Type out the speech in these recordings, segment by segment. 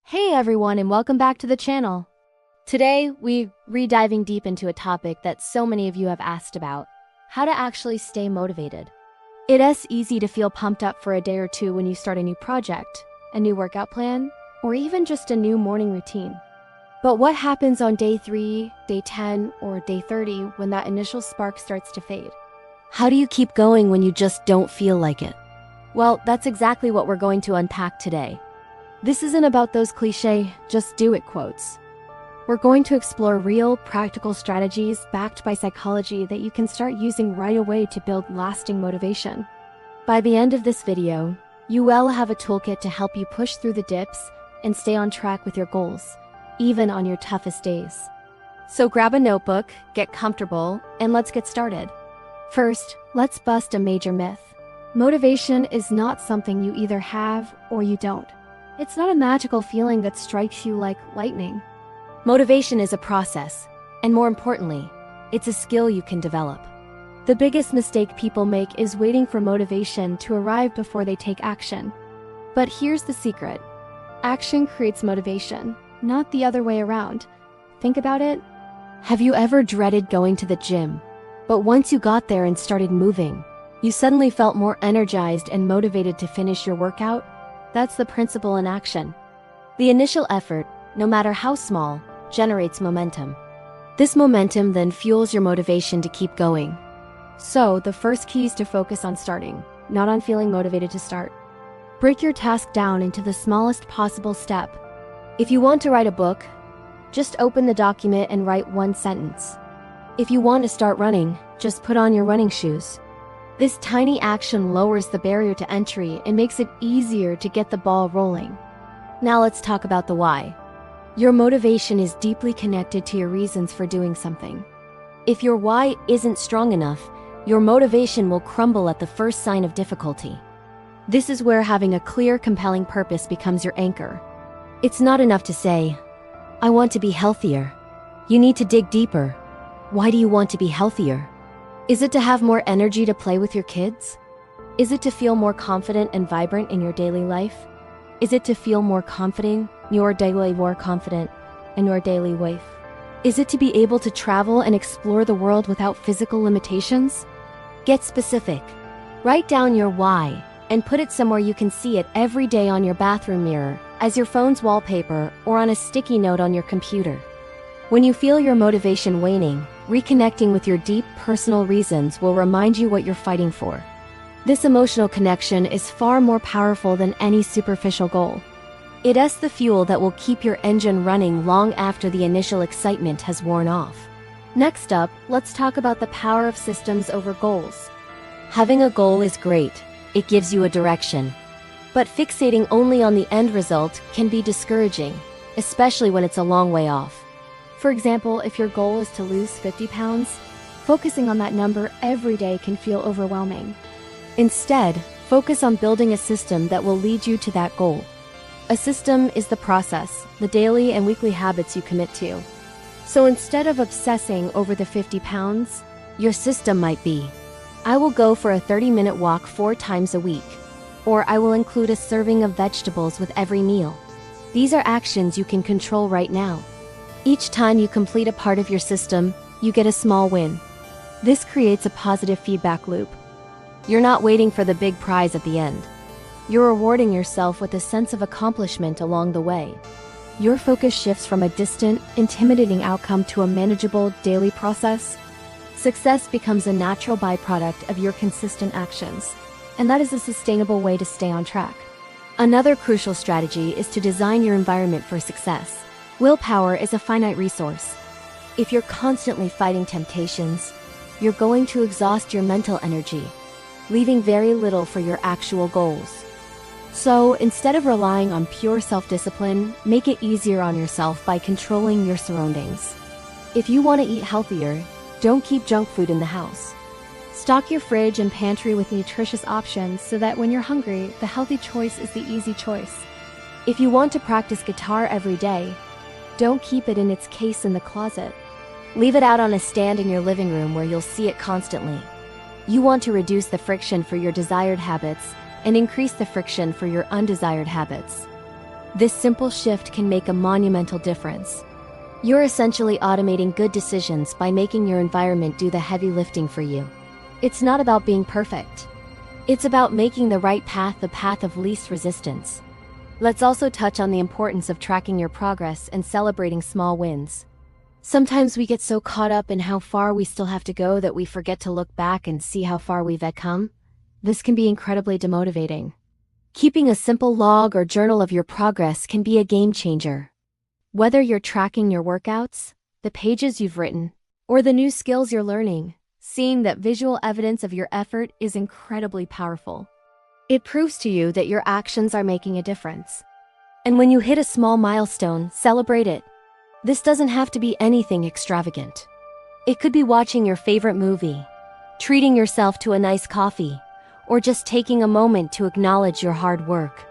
Hey everyone, and welcome back to the channel. Today, we're diving deep into a topic that so many of you have asked about: how to actually stay motivated. It's easy to feel pumped up for a day or two when you start a new project, a new workout plan, or even just a new morning routine. But what happens on day 3, day 10, or day 30 when that initial spark starts to fade? How do you keep going when you just don't feel like it? Well, that's exactly what we're going to unpack today. This isn't about those cliché, just do it quotes. We're going to explore real, practical strategies backed by psychology that you can start using right away to build lasting motivation. By the end of this video, you will have a toolkit to help you push through the dips and stay on track with your goals, even on your toughest days. So grab a notebook, get comfortable, and let's get started. First, let's bust a major myth. Motivation is not something you either have or you don't. It's not a magical feeling that strikes you like lightning. Motivation is a process, and more importantly, it's a skill you can develop. The biggest mistake people make is waiting for motivation to arrive before they take action. But here's the secret. Action creates motivation, not the other way around. Think about it. Have you ever dreaded going to the gym, but once you got there and started moving, you suddenly felt more energized and motivated to finish your workout? That's the principle in action. The initial effort, no matter how small, generates momentum. This momentum then fuels your motivation to keep going. So, the first key is to focus on starting, not on feeling motivated to start. Break your task down into the smallest possible step. If you want to write a book, just open the document and write one sentence. If you want to start running, just put on your running shoes. This tiny action lowers the barrier to entry and makes it easier to get the ball rolling. Now let's talk about the why. Your motivation is deeply connected to your reasons for doing something. If your why isn't strong enough, your motivation will crumble at the first sign of difficulty. This is where having a clear, compelling purpose becomes your anchor. It's not enough to say, "I want to be healthier." You need to dig deeper. Why do you want to be healthier? Is it to have more energy to play with your kids? Is it to feel more confident and vibrant in your daily life? Is it to feel more confident in your daily life? Is it to be able to travel and explore the world without physical limitations? Get specific. Write down your why and put it somewhere you can see it every day, on your bathroom mirror, as your phone's wallpaper, or on a sticky note on your computer. When you feel your motivation waning, reconnecting with your deep personal reasons will remind you what you're fighting for. This emotional connection is far more powerful than any superficial goal. It's the fuel that will keep your engine running long after the initial excitement has worn off. Next up, let's talk about the power of systems over goals. Having a goal is great. It gives you a direction. But fixating only on the end result can be discouraging, especially when it's a long way off. For example, if your goal is to lose 50 pounds, focusing on that number every day can feel overwhelming. Instead, focus on building a system that will lead you to that goal. A system is the process, the daily and weekly habits you commit to. So instead of obsessing over the 50 pounds, your system might be, "I will go for a 30-minute walk 4 times a week," or "I will include a serving of vegetables with every meal." These are actions you can control right now. Each time you complete a part of your system, you get a small win. This creates a positive feedback loop. You're not waiting for the big prize at the end. You're rewarding yourself with a sense of accomplishment along the way. Your focus shifts from a distant, intimidating outcome to a manageable, daily process. Success becomes a natural byproduct of your consistent actions, and that is a sustainable way to stay on track. Another crucial strategy is to design your environment for success. Willpower is a finite resource. If you're constantly fighting temptations, you're going to exhaust your mental energy, leaving very little for your actual goals. So, instead of relying on pure self-discipline, make it easier on yourself by controlling your surroundings. If you want to eat healthier, don't keep junk food in the house. Stock your fridge and pantry with nutritious options so that when you're hungry, the healthy choice is the easy choice. If you want to practice guitar every day, don't keep it in its case in the closet. Leave it out on a stand in your living room where you'll see it constantly. You want to reduce the friction for your desired habits and increase the friction for your undesired habits. This simple shift can make a monumental difference. You're essentially automating good decisions by making your environment do the heavy lifting for you. It's not about being perfect. It's about making the right path the path of least resistance. Let's also touch on the importance of tracking your progress and celebrating small wins. Sometimes we get so caught up in how far we still have to go that we forget to look back and see how far we've come. This can be incredibly demotivating. Keeping a simple log or journal of your progress can be a game changer. Whether you're tracking your workouts, the pages you've written, or the new skills you're learning, seeing that visual evidence of your effort is incredibly powerful. It proves to you that your actions are making a difference. And when you hit a small milestone, celebrate it. This doesn't have to be anything extravagant. It could be watching your favorite movie, treating yourself to a nice coffee, or just taking a moment to acknowledge your hard work.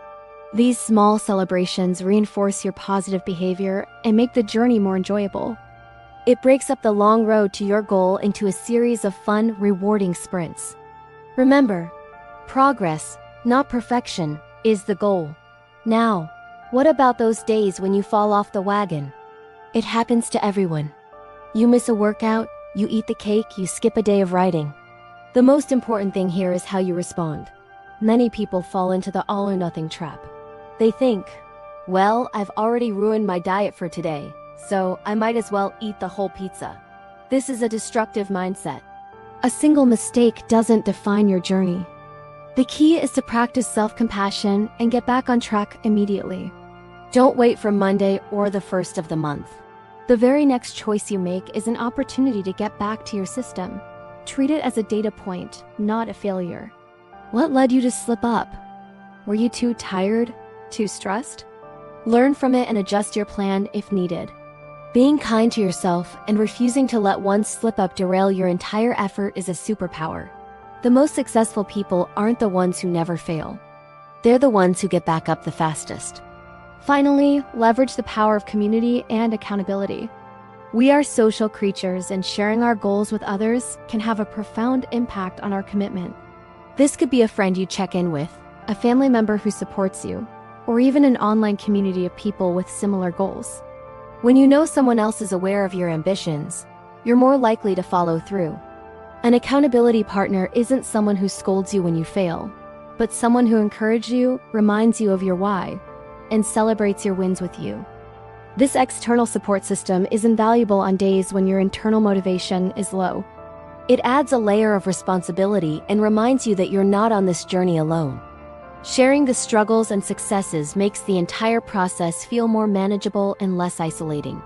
These small celebrations reinforce your positive behavior and make the journey more enjoyable. It breaks up the long road to your goal into a series of fun, rewarding sprints. Remember, progress, not perfection, is the goal. Now, what about those days when you fall off the wagon? It happens to everyone. You miss a workout, you eat the cake, you skip a day of writing. The most important thing here is how you respond. Many people fall into the all-or-nothing trap. They think, well, I've already ruined my diet for today, so I might as well eat the whole pizza. This is a destructive mindset. A single mistake doesn't define your journey. The key is to practice self-compassion and get back on track immediately. Don't wait for Monday or the first of the month. The very next choice you make is an opportunity to get back to your system. Treat it as a data point, not a failure. What led you to slip up? Were you too tired? Too stressed? Learn from it and adjust your plan if needed. Being kind to yourself and refusing to let one slip-up derail your entire effort is a superpower. The most successful people aren't the ones who never fail. They're the ones who get back up the fastest. Finally, leverage the power of community and accountability. We are social creatures, and sharing our goals with others can have a profound impact on our commitment. This could be a friend you check in with, a family member who supports you, or even an online community of people with similar goals. When you know someone else is aware of your ambitions, you're more likely to follow through. An accountability partner isn't someone who scolds you when you fail, but someone who encourages you, reminds you of your why, and celebrates your wins with you. This external support system is invaluable on days when your internal motivation is low. It adds a layer of responsibility and reminds you that you're not on this journey alone. Sharing the struggles and successes makes the entire process feel more manageable and less isolating.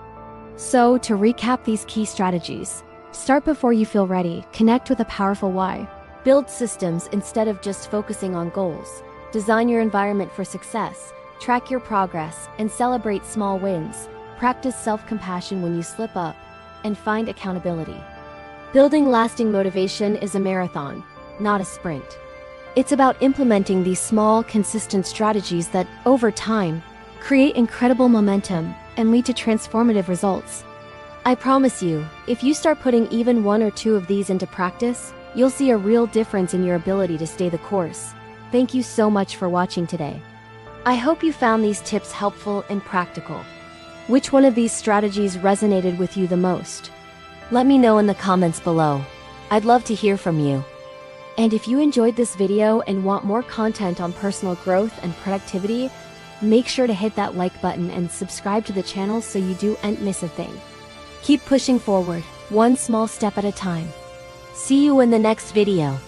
So, to recap these key strategies, start before you feel ready, connect with a powerful why, build systems instead of just focusing on goals, design your environment for success, track your progress, and celebrate small wins, practice self-compassion when you slip up, and find accountability. Building lasting motivation is a marathon, not a sprint. It's about implementing these small, consistent strategies that, over time, create incredible momentum and lead to transformative results. I promise you, if you start putting even one or two of these into practice, you'll see a real difference in your ability to stay the course. Thank you so much for watching today. I hope you found these tips helpful and practical. Which one of these strategies resonated with you the most? Let me know in the comments below. I'd love to hear from you. And if you enjoyed this video and want more content on personal growth and productivity, make sure to hit that like button and subscribe to the channel so you don't miss a thing. Keep pushing forward, one small step at a time. See you in the next video.